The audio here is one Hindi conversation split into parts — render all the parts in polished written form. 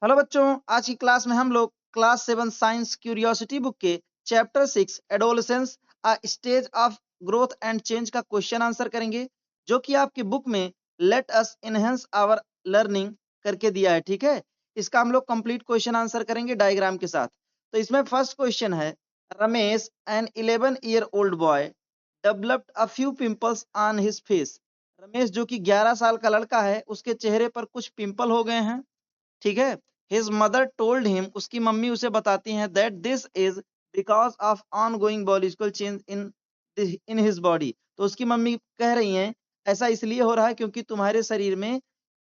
हेलो बच्चों, आज की क्लास में हम लोग क्लास 7 साइंस क्यूरियोसिटी बुक के chapter 6 adolescence a stage of growth and change का क्वेश्चन आंसर करेंगे, जो कि आपकी बुक में let us enhance our learning करके दिया है। ठीक है, इसका हम लोग कंप्लीट क्वेश्चन आंसर करेंगे डायग्राम के साथ। तो इसमें फर्स्ट क्वेश्चन है, Ramesh an 11 year old boy developed a few pimples on his face. Ramesh जो कि 11 साल का लड़का है, उसके चेहरे पर कुछ पिंपल हो गए हैं। ठीक है, हिज मदर टोल्ड हिम, उसकी मम्मी उसे बताती हैं, that this is because of ongoing biological change in his body. तो उसकी मम्मी कह रही हैं ऐसा इसलिए हो रहा है क्योंकि तुम्हारे शरीर में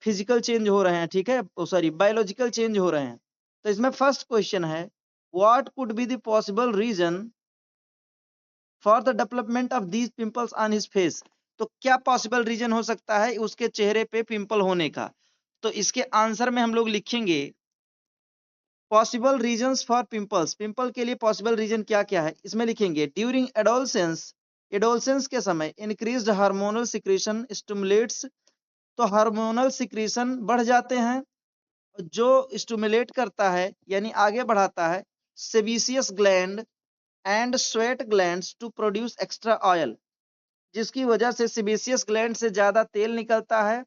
फिजिकल चेंज हो रहे हैं। ठीक है, सॉरी, बायोलॉजिकल चेंज हो रहे हैं। तो इसमें फर्स्ट क्वेश्चन है, what could be the possible reason for the development of these pimples on his face. तो क्या पॉसिबल रीजन हो सकता है उसके चेहरे पे पिंपल होने का? तो इसके आंसर में हम लोग लिखेंगे possible reasons for pimples. Pimple के लिए पॉसिबल रीजन क्या क्या है, इसमें लिखेंगे ड्यूरिंग एडोलसेंस, एडोलसेंस के समय इंक्रीज्ड हार्मोनल सिक्रीशन स्टिमुलेट्स। तो हार्मोनल सिक्रीशन बढ़ जाते हैं, जो स्टिमुलेट करता है यानी आगे बढ़ाता है sebaceous gland and sweat glands to produce extra oil, जिसकी वजह से सेबेसियस ग्लैंड से ज्यादा तेल निकलता है,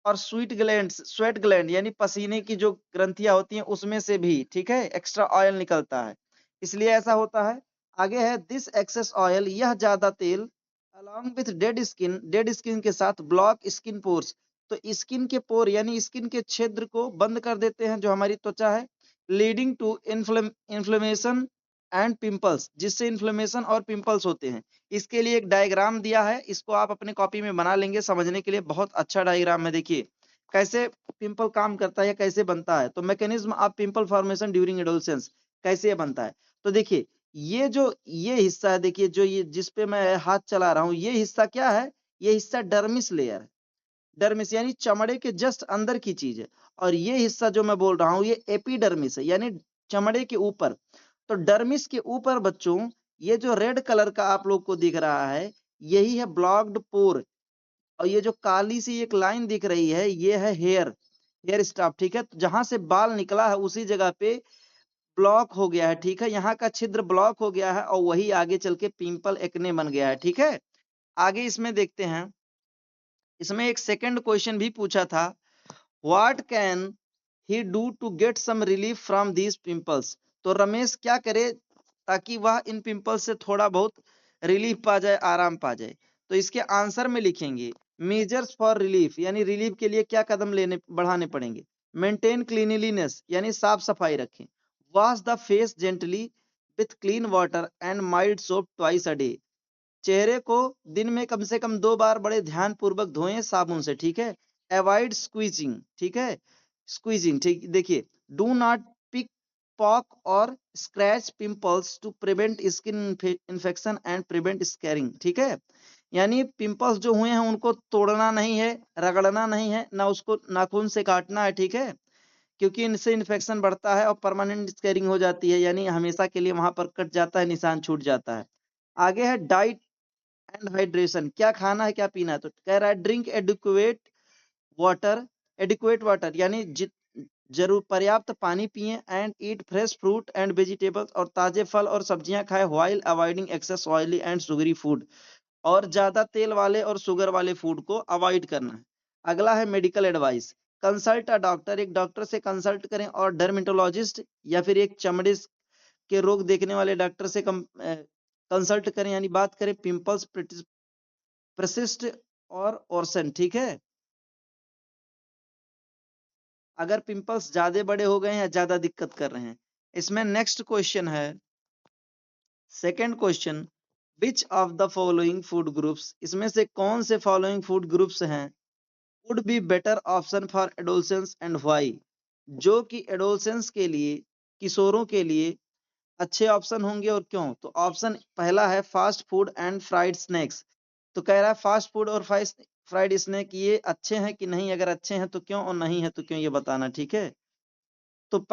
और स्वेट ग्लैंड यानी पसीने की जो ग्रंथियां होती हैं उसमें से भी, ठीक है, एक्स्ट्रा ऑयल निकलता है, इसलिए ऐसा होता है। आगे है, दिस एक्सेस ऑयल, यह ज्यादा तेल अलॉन्ग विथ डेड स्किन के साथ ब्लॉक स्किन पोर्स। तो स्किन के पोर यानी स्किन के छिद्र को बंद कर देते हैं जो हमारी त्वचा है, leading to inflammation and pimples, जिससे इन्फ्लेमेशन और पिंपल्स होते हैं। इसके लिए एक डायग्राम दिया है, इसको आप अपने कॉपी में बना लेंगे, समझने के लिए बहुत अच्छा डायग्राम है। देखिए कैसे पिंपल काम करता है या कैसे बनता है। तो mechanism of pimple formation during adolescence, कैसे ये बनता है। तो देखिए ये हिस्सा है, देखिए जो ये जिस पे मैं हाथ चला रहा हूँ, ये हिस्सा क्या है, ये हिस्सा डर्मिस लेयर है। डर्मिस यानी चमड़े के जस्ट अंदर की चीज है, और ये हिस्सा जो मैं बोल रहा हूँ ये एपिडर्मिस है, यानी चमड़े के ऊपर। तो डर्मिस के ऊपर बच्चों, ये जो रेड कलर का आप लोग को दिख रहा है, यही है ब्लॉक्ड पोर। और ये जो काली सी एक लाइन दिख रही है, ये है हेयर स्टाफ। ठीक है, तो जहां से बाल निकला है उसी जगह पे ब्लॉक हो गया है। ठीक है, यहाँ का छिद्र ब्लॉक हो गया है, और वही आगे चल के पिंपल एक्ने बन गया है। ठीक है, आगे इसमें देखते हैं, इसमें एक सेकंड क्वेश्चन भी पूछा था, what can he do to get some relief from these pimples. तो रमेश क्या करे ताकि वह इन पिंपल्स से थोड़ा बहुत रिलीफ पा जाए, आराम पा जाए। तो इसके आंसर में लिखेंगे मेजर्स फॉर रिलीफ, यानी रिलीफ के लिए क्या कदम लेने बढ़ाने पड़ेंगे। मेंटेन क्लीनलीनेस यानी साफ सफाई रखें। Wash the face gently with clean water and mild soap twice a day. चेहरे को दिन में कम से कम 2 बार बड़े ध्यान पूर्वक धोएं साबुन से। ठीक है, अवॉइड स्क्वीजिंग। ठीक है, स्क्वीजिंग, ठीक, देखिए, डू नॉट पिक पॉक और scratch pimples to prevent skin infection and prevent scarring. ठीक है, यानी पिंपल्स जो हुए हैं उनको तोड़ना नहीं है, रगड़ना नहीं है, ना उसको नाखून से काटना है। ठीक है, क्योंकि इनसे इन्फेक्शन बढ़ता है और परमानेंट स्कैरिंग हो जाती है, यानी हमेशा के लिए वहां पर कट जाता है, निशान छूट जाता है। आगे है डाइट एंड हाइड्रेशन, क्या खाना है क्या पीना है। तो कह रहा है ड्रिंक वाटर एडिक्वेट वाटर, यानी जरूर पर्याप्त पानी पिएं, and eat fresh fruit and vegetables, और ताजे फल और सब्जियां खाएं, while avoiding excess oily and sugary food, और ज्यादा तेल वाले और शुगर वाले फूड को अवॉइड करना है। अगला है medical advice, consult a doctor, एक डॉक्टर से कंसल्ट करें, और डर्मेटोलॉजिस्ट या फिर एक चमड़े के रोग देखने वाले डॉक्टर से कंसल्ट करें, यानी बात करें पिंपल्स प्रसिस्ट और ओरसन। ठीक है, अगर पिंपल्स ज्यादा बड़े हो गए हैं या ज्यादा दिक्कत कर रहे हैं। इसमें नेक्स्ट क्वेश्चन है, second question, which of the following food groups, इसमें से कौन से फॉलोइंग फूड ग्रुप्स हैं would be better option for adolescence and why, जो कि एडोलसेंस के लिए, किशोरों के लिए अच्छे ऑप्शन होंगे और क्यों। तो ऑप्शन पहला है fast food and fried snacks. तो कह रहा है फास्ट फूड और फ्राइड स्नैक ये अच्छे हैं कि नहीं, अगर अच्छे हैं तो क्यों, और नहीं है तो क्यों, ये बताना। ठीक है, तो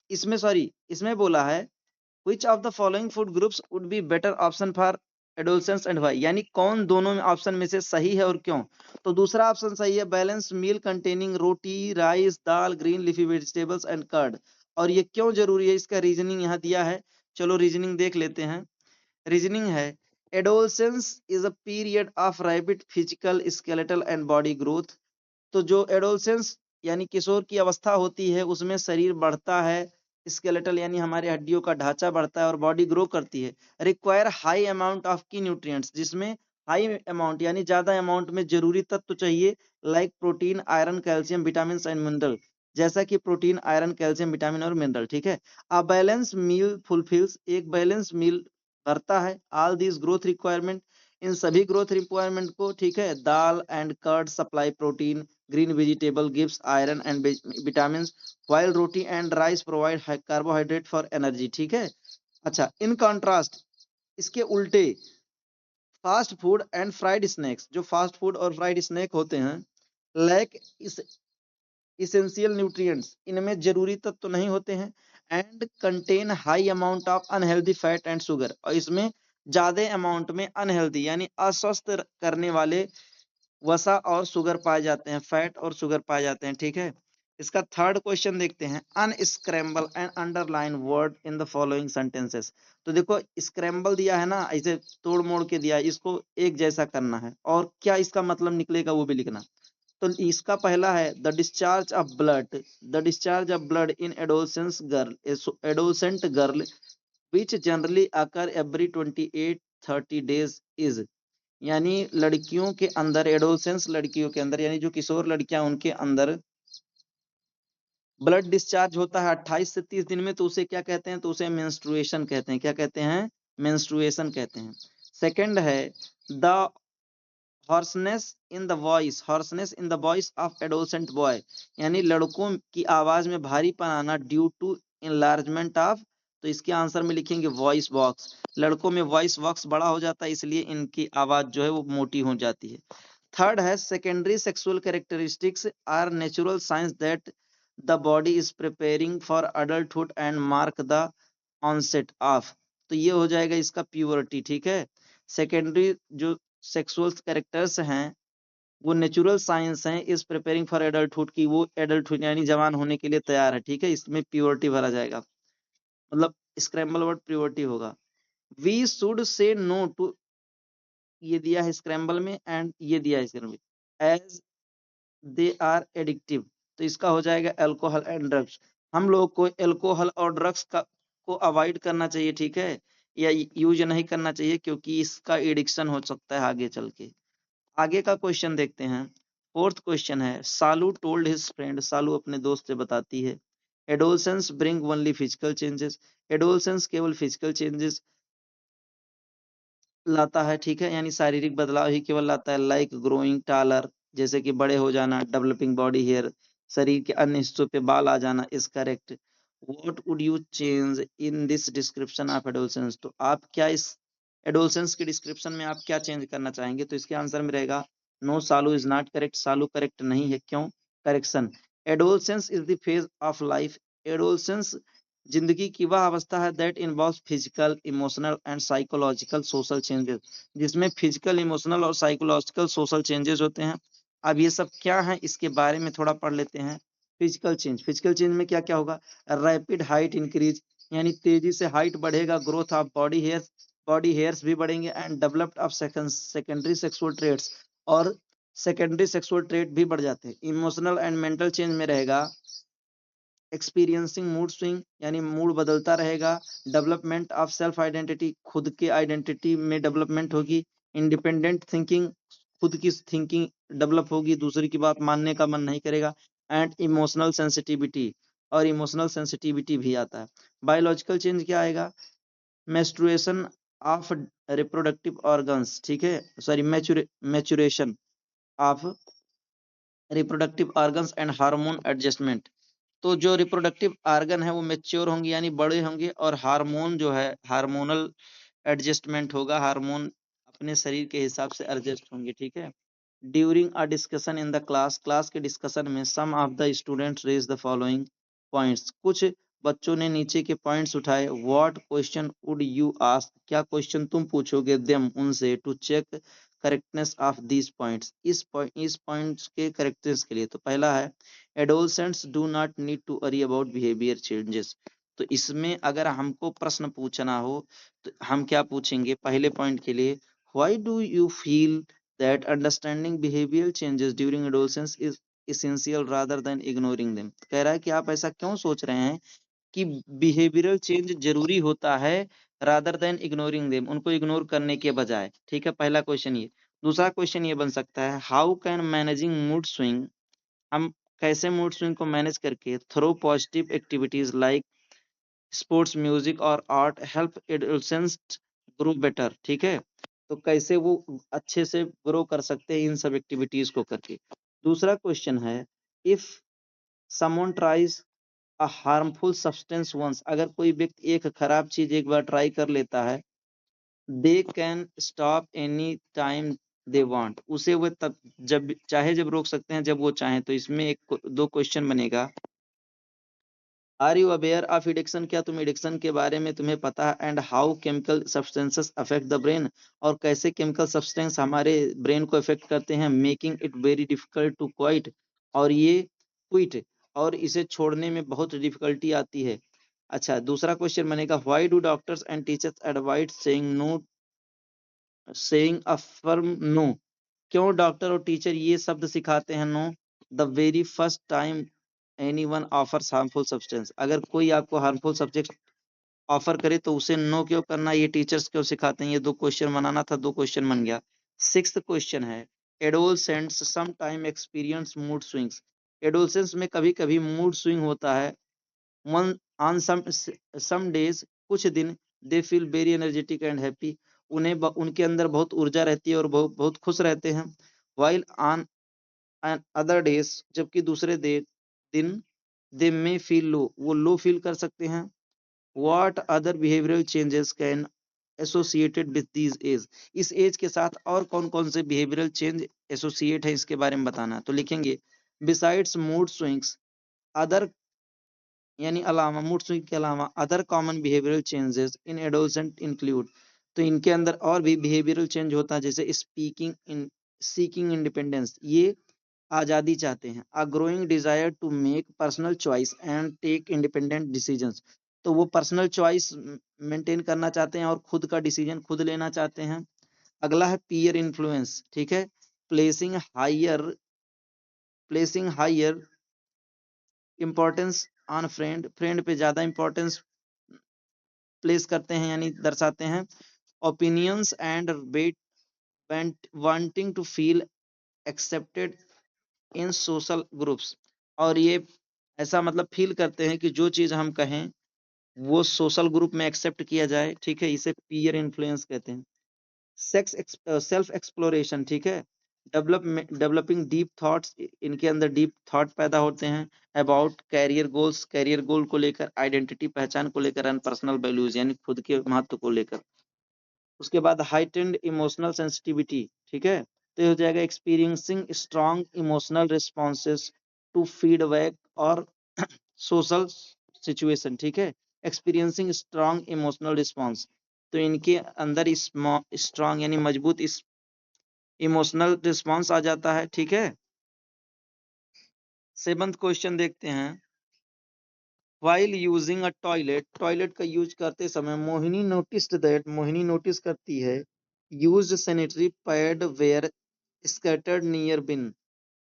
इसमें सॉरी, इसमें बोला है which of the following food groups would be better option for adolescence and why, यानी कौन दोनों में ऑप्शन में से सही है और क्यों? तो दूसरा ऑप्शन सही है, balance meal containing roti, rice, dal, green leafy vegetables and curd. और ये क्यों जरूरी है, इसका रीजनिंग यहाँ दिया है। चलो रीजनिंग देख लेते हैं। रीजनिंग है, adolescence is a period of rapid physical, skeletal and body growth. तो जो एडोलसेंस यानी किशोर की अवस्था होती है, उसमें शरीर बढ़ता है, स्केलेटल यानी हमारे हड्डियों का ढांचा बढ़ता है और बॉडी ग्रो करती है। रिक्वायर हाई अमाउंट ऑफ की न्यूट्रिएंट्स, जिसमें हाई अमाउंट यानी ज्यादा अमाउंट में जरूरी तत्व चाहिए, like protein, iron, calcium, vitamin and mineral, जैसा कि प्रोटीन, आयरन, कैल्शियम, विटामिन और मिनरल। ठीक है। अ बैलेंस मील फुलफिल्स, एक बैलेंस मील भरता है ऑल दिस ग्रोथ रिक्वायरमेंट, इन सभी ग्रोथ रिक्वायरमेंट को। ठीक है। Dal and curd supply protein, green vegetable gives iron and vitamins, while roti and rice provide carbohydrate for energy। ठीक है। अच्छा, इन कंट्रास्ट, इसके उल्टे, fast food and fried snacks, जो फास्ट फूड और फ्राइड स्नैक होते हैं, लैक इस इसेंशियल न्यूट्रिएंट्स, इनमें जरूरी तत्व तो नहीं होते हैं, and contain high amount of unhealthy fat and sugar, और इसमें ज्यादा अमाउंट में अनहेल्दी यानी अस्वस्थ करने वाले वसा और शुगर पाए जाते हैं, फैट और शुगर पाए जाते हैं। ठीक है। इसका थर्ड क्वेश्चन देखते हैं, unscramble and underline word in the following sentences. तो देखो स्क्रैम्बल दिया है ना, ऐसे तोड़ मोड़ के दिया है, इसको एक जैसा करना है और क्या इसका मतलब निकलेगा वो भी लिखना। तो इसका पहला है, the discharge of blood, the discharge of blood in adolescence girl, adolescent girl which generally occur every 28-30 days is, यानी लड़कियों के अंदर, एडोलसेंस लड़कियों के अंदर यानी जो किशोर लड़कियां, उनके अंदर ब्लड डिस्चार्ज होता है 28 से 30 दिन में, तो उसे क्या कहते हैं? तो उसे मेंस्ट्रुएशन कहते हैं। क्या कहते हैं? मेंस्ट्रुएशन कहते हैं। सेकंड है, the hoarseness in the voice, hoarseness in the voice of adolescent boy, यानी लड़कों की आवाज में भारीपन आना ड्यू टू इनलार्जमेंट ऑफ, तो इसके आंसर में लिखेंगे वॉइस बॉक्स, लड़कों में वॉइस बॉक्स बड़ा हो जाता है, इसलिए इनकी आवाज जो है वो मोटी हो जाती है। थर्ड है, secondary sexual characteristics are natural signs that the body is preparing for adulthood and mark the onset of, तो ये हो जाएगा इसका प्यूबर्टी। ठीक है। सेकेंडरी जो सेक्सुअल कैरेक्टर्स हैं वो नेचुरल साइंस हैं, इज प्रिपेयरिंग फॉर एडल्टहुड की, वो एडल्टहुड यानी जवान होने के लिए तैयार है। ठीक है। इसमें प्योरिटी भरा जाएगा, मतलब स्क्रैम्बल वर्ड प्योरिटी होगा। We should say no to, ये दिया है स्क्रैम्बल में, एंड ये दिया है स्क्रैम्बल में, एज दे आर एडिक्टिव, तो इसका हो जाएगा अल्कोहल एंड ड्रग्स, हम लोग को अल्कोहल और ड्रग्स का को अवॉइड करना चाहिए। ठीक है। या यूज नहीं करना चाहिए, क्योंकि इसका एडिक्शन हो सकता है आगे चल के। आगे का क्वेश्चन देखते हैं। फोर्थ क्वेश्चन है, सालू टोल्ड हिज फ्रेंड, सालू अपने दोस्त से बताती है, adolescence bring only physical changes, adolescence केवल फिजिकल चेंजेस लाता है। ठीक है। यानी शारीरिक बदलाव ही केवल लाता है, लाइक ग्रोइंग टालर, जैसे कि बड़े हो जाना, डेवलपिंग बॉडी हेयर, शरीर के अन्य हिस्सों पे बाल आ जाना is correct. What would you change in this description of adolescence, तो आप क्या इस एडोलसेंस के डिस्क्रिप्शन में आप क्या चेंज करना चाहेंगे? तो इसके आंसर में रहेगा, नो सालू इज नॉट करेक्ट, सालू करेक्ट नहीं है। क्यों? Correction, adolescence is the phase of life, adolescence जिंदगी की वह अवस्था है that involves physical, emotional and psychological social changes, जिसमें फिजिकल, इमोशनल और साइकोलॉजिकल सोशल चेंजेस होते हैं। अब ये सब क्या है, इसके बारे में थोड़ा पढ़ लेते हैं। फिजिकल चेंज, फिजिकल चेंज में क्या क्या होगा? रैपिड हाइट इंक्रीज, यानी तेजी से हाइट बढ़ेगा, ग्रोथ ऑफ बॉडी हेयर्स भी बढ़ेंगे, and developed of secondary sexual traits, और सेकेंडरी सेक्सुअल ट्रेट भी बढ़ जाते हैं। इमोशनल एंड मेंटल चेंज में रहेगा एक्सपीरियंसिंग मूड स्विंग, यानी मूड बदलता रहेगा। डेवलपमेंट ऑफ सेल्फ आइडेंटिटी, खुद के आइडेंटिटी में डेवलपमेंट होगी। इंडिपेंडेंट थिंकिंग, खुद की थिंकिंग डेवलप होगी, दूसरी की बात मानने का मन नहीं करेगा। एंड इमोशनल सेंसिटिविटी, और इमोशनल सेंसिटिविटी भी आता है। बायोलॉजिकल चेंज क्या आएगा? मेस्ट्रुएशन ऑफ रिप्रोडक्टिव ऑर्गन्स, ठीक है, sorry maturation of reproductive organs and hormone adjustment, तो जो रिप्रोडक्टिव ऑर्गन है वो मेच्योर होंगे यानी बड़े होंगे, और हार्मोन जो है हार्मोनल एडजस्टमेंट होगा, हार्मोन अपने शरीर के हिसाब से एडजस्ट होंगे। ठीक है। During a discussion in the class, class के डिस्कशन में some of the students raise the following points, कुछ बच्चों ने नीचे के पॉइंट्स उठाए। What question would you ask, क्या क्वेश्चन तुम पूछोगे देम उनसे, to check correctness of these points, इस पॉइंट्स के करेक्टनेस के लिए। तो पहला है adolescents do not need to worry about behaviour changes. तो इसमें अगर हमको प्रश्न पूछना हो तो हम क्या पूछेंगे पहले पॉइंट के लिए, why do you feel that understanding behaviour changes during adolescence is essential rather than ignoring them. कह रहा है कि आप ऐसा क्यों सोच रहे हैं कि बिहेवियरल चेंज जरूरी होता है रादर देन इग्नोरिंग देम, उनको इग्नोर करने के बजाय। ठीक है, पहला क्वेश्चन ये। दूसरा क्वेश्चन ये बन सकता है, how can managing mood swing, हम कैसे मूड स्विंग को मैनेज करके through positive activities like sports, music और art help adolescents grow better. ठीक है, तो कैसे वो अच्छे से ग्रो कर सकते हैं इन सब एक्टिविटीज को करके। दूसरा क्वेश्चन है, if someone tries a harmful substance once, अगर कोई व्यक्ति एक खराब चीज एक बार ट्राई कर लेता है, they can stop any time they want, उसे वो तब जब चाहे जब रोक सकते हैं जब वो चाहें। तो इसमें एक दो क्वेश्चन बनेगा, are you aware of addiction, क्या तुम एडिक्शन के बारे में तुम्हें पता है, and how chemical substances affect the brain, और कैसे केमिकल सब्सटेंस हमारे ब्रेन को अफेक्ट करते हैं, making it very difficult to quit, और ये क्विट, और इसे छोड़ने में बहुत डिफिकल्टी आती है। अच्छा, दूसरा क्वेश्चन बनेगा, why do doctors and teachers advise saying no, saying a firm no, क्यों डॉक्टर और टीचर ये शब्द सिखाते हैं no the very first time anyone offers harmful substance, अगर कोई आपको हार्मफुल सब्जेक्ट ऑफर करे तो उसे नो क्यों करना, ये टीचर्स क्यों सिखाते हैं। ये दो क्वेश्चन बनाना था, दो क्वेश्चन बन गया। सिक्स्थ क्वेश्चन है, adolescents some time experience mood swings, adolescence में कभी कभी मूड स्विंग होता है। वन ऑन सम डेज, कुछ दिन, they feel very energetic and happy, उनके अंदर बहुत ऊर्जा रहती है और बहुत खुश रहते हैं। While on and other days, जबकि दूसरे दिन, दे मे फील लो, वो लो फील कर सकते हैं। What other behavioural changes can associated with these age, इस एज के साथ और कौन कौन से बिहेवियरल चेंज एसोसिएट है इसके बारे में बताना। तो लिखेंगे, बिसाइड्स मूड स्विंग्स, अदर यानी अलावा, मूड स्विंग के अलावा other common behavioural changes in adolescent include, तो इनके अंदर और भी बिहेवियरल चेंज होता है, जैसे स्पीकिंग इन सीकिंग इंडिपेंडेंस, ये आजादी चाहते हैं। A growing desire to make personal choice and take independent decisions, तो वो पर्सनल चॉइस मेंटेन करना चाहते हैं और खुद का डिसीजन खुद लेना चाहते हैं। अगला है पीयर इन्फ्लुएंस। ठीक है, placing higher importance on friend, friend पे ज्यादा इंपॉर्टेंस प्लेस करते हैं यानी दर्शाते हैं। Opinions and weight wanting to feel accepted in social groups, और ये ऐसा मतलब फील करते हैं कि जो चीज हम कहें वो सोशल ग्रुप में एक्सेप्ट किया जाए। ठीक है, इसे पीयर इन्फ्लुएंस कहते हैं। Self exploration. ठीक है, डेवलपिंग डीप थॉट्स, इनके अंदर डीप थॉट पैदा होते हैं। अबाउट कैरियर गोल्स, कैरियर गोल को लेकर, आइडेंटिटी पहचान को लेकर, एंड पर्सनल वैल्यूज यानी खुद के महत्व को लेकर। उसके बाद हाइटेंड इमोशनल सेंसिटिविटी। ठीक है, तो ये हो जाएगा experiencing strong emotional responses to feedback और सोशल सिचुएशन। ठीक है, एक्सपीरियंसिंग स्ट्रॉन्ग इमोशनल रिस्पॉन्स, तो इनके अंदर स्ट्रॉन्ग यानी मजबूत इस इमोशनल रिस्पॉन्स आ जाता है। ठीक है, सेवंथ क्वेश्चन देखते हैं, while using a toilet, toilet का यूज करते समय Mohini noticed that, Mohini notice करती है, used sanitary pad were scattered near bin,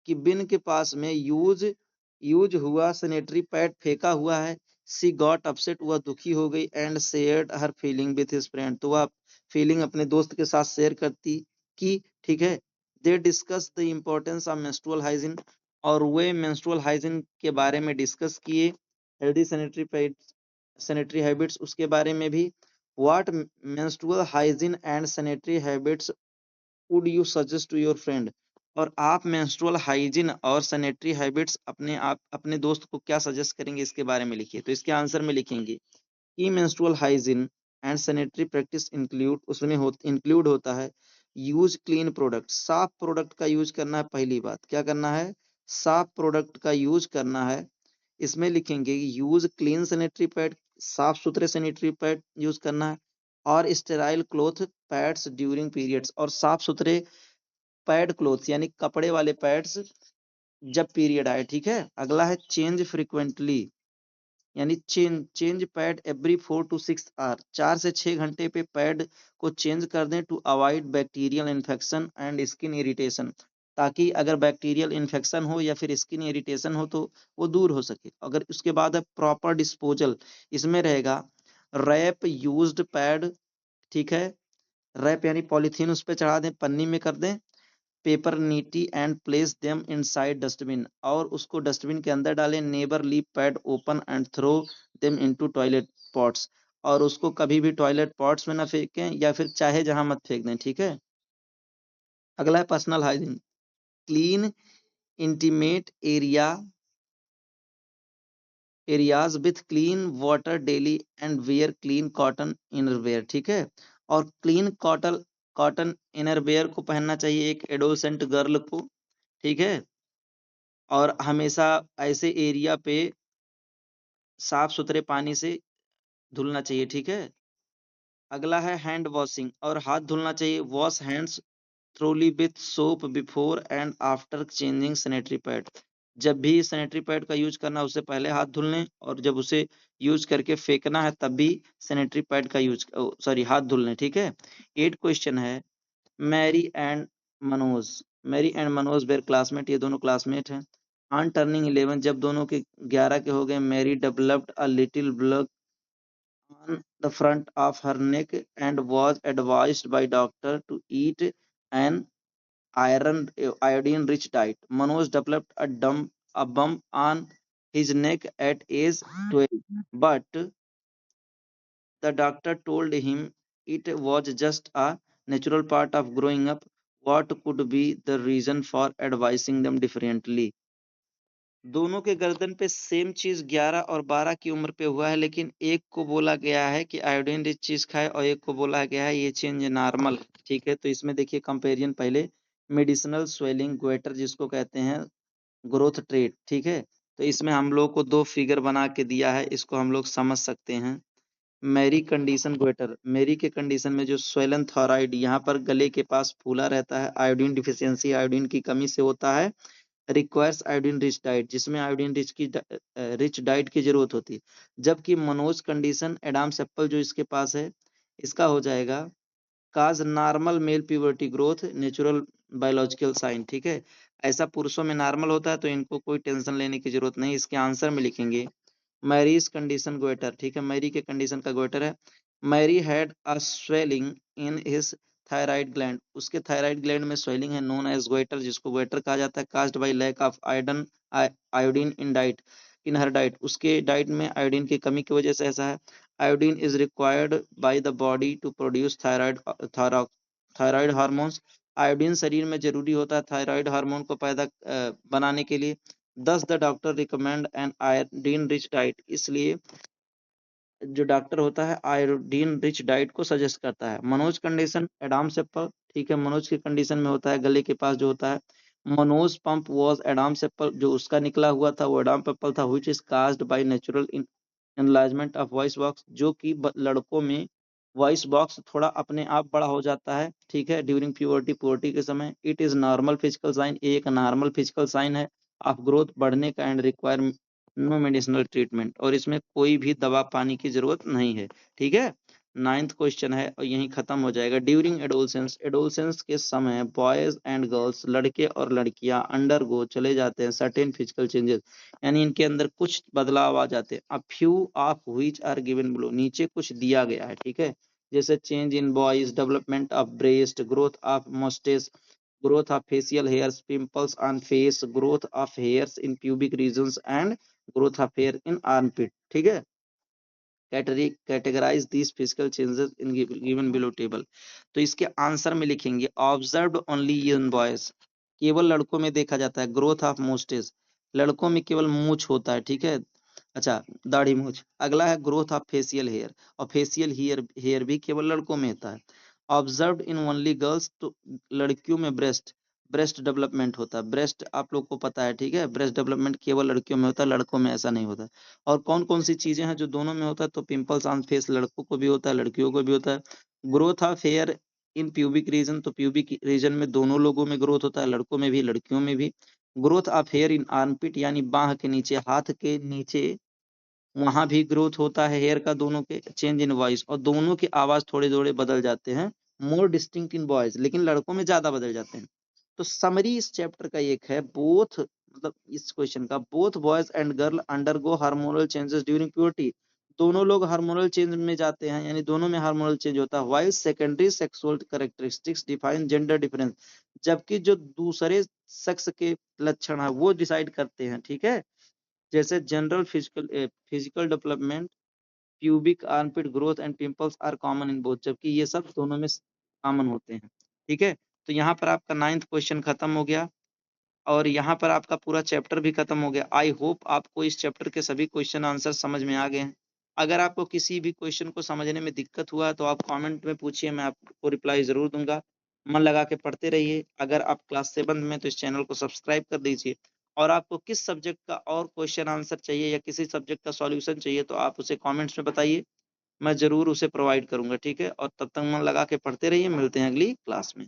कि बिन के पास में यूज हुआ सैनिटरी पैड फेंका हुआ है। सी गॉट अपसेट, वह दुखी हो गई, and shared her feeling with his friend, तो वह फीलिंग अपने दोस्त के साथ शेयर करती की। ठीक है, they discuss the importance of menstrual hygiene, और वे मेंस्ट्रुअल हाइजीन के बारे में डिस्कस किए। Healthy sanitary pad, sanitary habits, उसके बारे में भी। What menstrual hygiene and sanitary habits would you suggest to your friend, और आप मेंस्ट्रुअल हाइजीन और सैनिटरी हैबिट्स अपने दोस्त को क्या सजेस्ट करेंगे, इसके बारे में लिखिए। तो इसके आंसर में लिखेंगे कि menstrual hygiene and sanitary practice include, उसमें इंक्लूड होता है यूज क्लीन प्रोडक्ट, साफ प्रोडक्ट का यूज करना है। पहली बात क्या करना है, साफ प्रोडक्ट का यूज करना है। इसमें लिखेंगे यूज क्लीन सैनिटरी पैड, साफ सुथरे सैनिटरी पैड यूज करना है, और sterile cloth pads during periods, और साफ सुथरे पैड क्लोथ यानी कपड़े वाले पैड्स जब पीरियड आए, ठीक है। अगला है चेंज फ्रीक्वेंटली, यानी change pad every 4 to 6 hour, 4 से 6 घंटे पे पैड को चेंज कर दें to avoid bacterial infection and skin irritation, ताकि अगर बैक्टीरियल इन्फेक्शन हो या फिर स्किन इरिटेशन हो तो वो दूर हो सके। अगर उसके बाद है प्रॉपर डिस्पोजल, इसमें रहेगा रैप यूज्ड पैड, ठीक है। रैप यानी पॉलीथीन उस पर चढ़ा दें, पन्नी में कर दें, paper neatly and place them inside dustbin, और उसको डस्टबिन के अंदर डालें। Never leave pad open and throw them into toilet pots, और उसको कभी भी टॉयलेट पॉट्स में ना फेंकें या फिर चाहे जहां मत फेंक दें, ठीक है। अगला है personal hygiene, clean intimate areas with clean water daily and where clean cotton innerwear, ठीक है। और क्लीन कॉटन इनरवेयर को पहनना चाहिए एक एडोलसेंट गर्ल को, ठीक है। और हमेशा ऐसे एरिया पे साफ सुथरे पानी से धुलना चाहिए, ठीक है। अगला है हैंड वॉशिंग, और हाथ धुलना चाहिए। Wash hands thoroughly with soap before and after changing sanitary pad, जब भी सैनिटरी पैड का यूज करना है उससे पहले हाथ धुल लें, और जब उसे यूज करके फेंकना है तब भी सैनिटरी पैड का यूज हाथ धुल लें, ठीक है। 8 क्वेश्चन है। Mary and Manoj, Mary and Manoj were classmate, ये दोनों क्लासमेट हैं। ऑन टर्निंग 11, जब दोनों के 11 के हो गए, Mary developed a little bulge on the front of her neck and was advised by doctor to eat an iodine rich diet. Manoj developed a bump on his neck at age 12, but the doctor told him it was just a natural part of growing up. What could be the reason for advising them differently? दोनों के गर्दन पे सेम चीज 11 और 12 की उम्र पे हुआ है, लेकिन एक को बोला गया है कि आयोडीन रिच चीज खाए और एक को बोला गया है ये चेंज नॉर्मल, ठीक है। तो इसमें देखिए कंपेरिजन, पहले मेडिसिनल स्वेलिंग गोइटर जिसको कहते हैं ग्रोथ ट्रेट, ठीक है। तो इसमें हम लोग को 2 फिगर बना के दिया है, इसको हम लोग समझ सकते हैं। मेरी कंडीशन गोइटर, मेरी के कंडीशन में जो स्वेलन थॉराइड यहाँ पर गले के पास फूला रहता है, आयोडीन डिफिशियंसी, आयोडीन की कमी से होता है। रिक्वायर्स आयोडीन रिच डाइट, जिसमें आयोडीन रिच डाइट की जरूरत होती है। जबकि मनोज कंडीशन, एडम्स एप्पल जो इसके पास है, इसका हो जाएगा cause normal male puberty growth natural biological sign, ठीक है। ऐसा पुरुषों में नॉर्मल होता है तो इनको कोई टेंशन लेने की जरूरत नहीं। इसके आंसर में लिखेंगे मैरीज कंडीशन गोइटर, ठीक है। मैरी के कंडीशन का गोइटर है। Mary had a swelling in his thyroid gland, उसके थायराइड ग्लैंड में स्वेलिंग है, नोन एज गोइटर, जिसको गोइटर कहा जाता है। Caused by lack of iodine in diet, in her diet, उसके डाइट में आयोडीन की कमी की वजह से ऐसा है। Iodine is required by the body to produce thyroid hormones, iodine शरीर में जरूरी होता है थायराइड हार्मोन को बनाने के लिए। Thus the doctor recommend an iodine rich diet, इसलिए जो डॉक्टर होता है आयोडीन रिच डाइट को सजेस्ट करता है। मनोज कंडीशन एडम्स एप्पल, ठीक है। मनोज की कंडीशन में होता है गले के पास जो होता है। Manoj pump was Adam's apple, जो उसका निकला हुआ था वो एडम्स एप्पल था, which is caused by natural enlargement of voice box, जो कि लड़कों में वॉइस बॉक्स थोड़ा अपने आप बड़ा हो जाता है, ठीक है, ड्यूरिंग प्यूबर्टी, पुबर्टी के समय। It is normal physical sign, एक नॉर्मल फिजिकल साइन है ऑफ ग्रोथ, बढ़ने का, and require no medicinal treatment, और इसमें कोई भी दवा पानी की जरूरत नहीं है, ठीक है। 9th क्वेश्चन है और यहीं खत्म हो जाएगा। ड्यूरिंग एडोलसेंस, एडोलसेंस के समय बॉयज एंड गर्ल्स, लड़के और लड़कियां अंडर गो चले जाते हैं सर्टेन फिजिकल चेंजेस, यानी इनके अंदर कुछ बदलाव आ जाते हैं। A few of which are given below, नीचे कुछ दिया गया है, ठीक है। जैसे change in boys, development of breast, growth of moustache, growth of facial hairs, pimples on face, growth of hairs in pubic regions and growth of hair in armpit, ठीक है। Categorise this physical changes in given below table. तो इसके आंसर में लिखेंगे ऑब्जर्व्ड ओनली इन बॉयज, केवल लड़कों में देखा जाता है। ग्रोथ ऑफ मोस्टेज, लड़कों में केवल मूछ होता है, ठीक है, अच्छा, दाढ़ी मूछ। अगला है ग्रोथ ऑफ फेशियल हेयर, और फेशियल हेयर भी केवल लड़कों में होता है। ऑब्जर्व्ड इन ओनली गर्ल्स, तो लड़कियों में ब्रेस्ट, ब्रेस्ट डेवलपमेंट होता है। ब्रेस्ट आप लोग को पता है, ठीक है, ब्रेस्ट डेवलपमेंट केवल लड़कियों में होता है, लड़कों में ऐसा नहीं होता। और कौन कौन सी चीजें हैं जो दोनों में होता है, तो पिंपल्स ऑन फेस लड़कों को भी होता है, लड़कियों को भी होता है। Growth of here in pubic region, तो प्यूबिक रीजन में दोनों लोगों में ग्रोथ होता है, लड़कों में भी लड़कियों में भी। Growth of here in armpit, यानी बाह के नीचे, हाथ के नीचे, वहां भी ग्रोथ होता है हेयर का दोनों के। चेंज इन वॉइस, और दोनों की आवाज थोड़े थोड़े बदल जाते हैं, मोर डिस्टिंक्ट इन बॉयज, लेकिन लड़कों में ज्यादा बदल जाते हैं। तो समरी इस चैप्टर का एक है, बोथ, मतलब इस क्वेश्चन का, both boys and girl undergo hormonal changes during puberty, दोनों लोग हार्मोनल चेंज में जाते हैं, यानी दोनों में हार्मोनल चेंज होता है। While secondary sexual characteristics define gender difference, जबकि जो दूसरे सेक्स के लक्षण है वो डिसाइड करते हैं, ठीक है, जैसे general physical development, pubic armpit growth and pimples are common in both, जबकि ये सब दोनों में कॉमन होते हैं, ठीक है। तो यहाँ पर आपका 9th क्वेश्चन खत्म हो गया, और यहाँ पर आपका पूरा चैप्टर भी खत्म हो गया। आई होप आपको इस चैप्टर के सभी क्वेश्चन आंसर समझ में आ गए हैं। अगर आपको किसी भी क्वेश्चन को समझने में दिक्कत हुआ तो आप कमेंट में पूछिए, मैं आपको रिप्लाई जरूर दूंगा। मन लगा के पढ़ते रहिए। अगर आप क्लास 7 में तो इस चैनल को सब्सक्राइब कर दीजिए, और आपको किस सब्जेक्ट का और क्वेश्चन आंसर चाहिए या किसी सब्जेक्ट का सॉल्यूशन चाहिए तो आप उसे कमेंट्स में बताइए, मैं जरूर उसे प्रोवाइड करूंगा, ठीक है। और तब तक मन लगा के पढ़ते रहिए, मिलते हैं अगली क्लास में।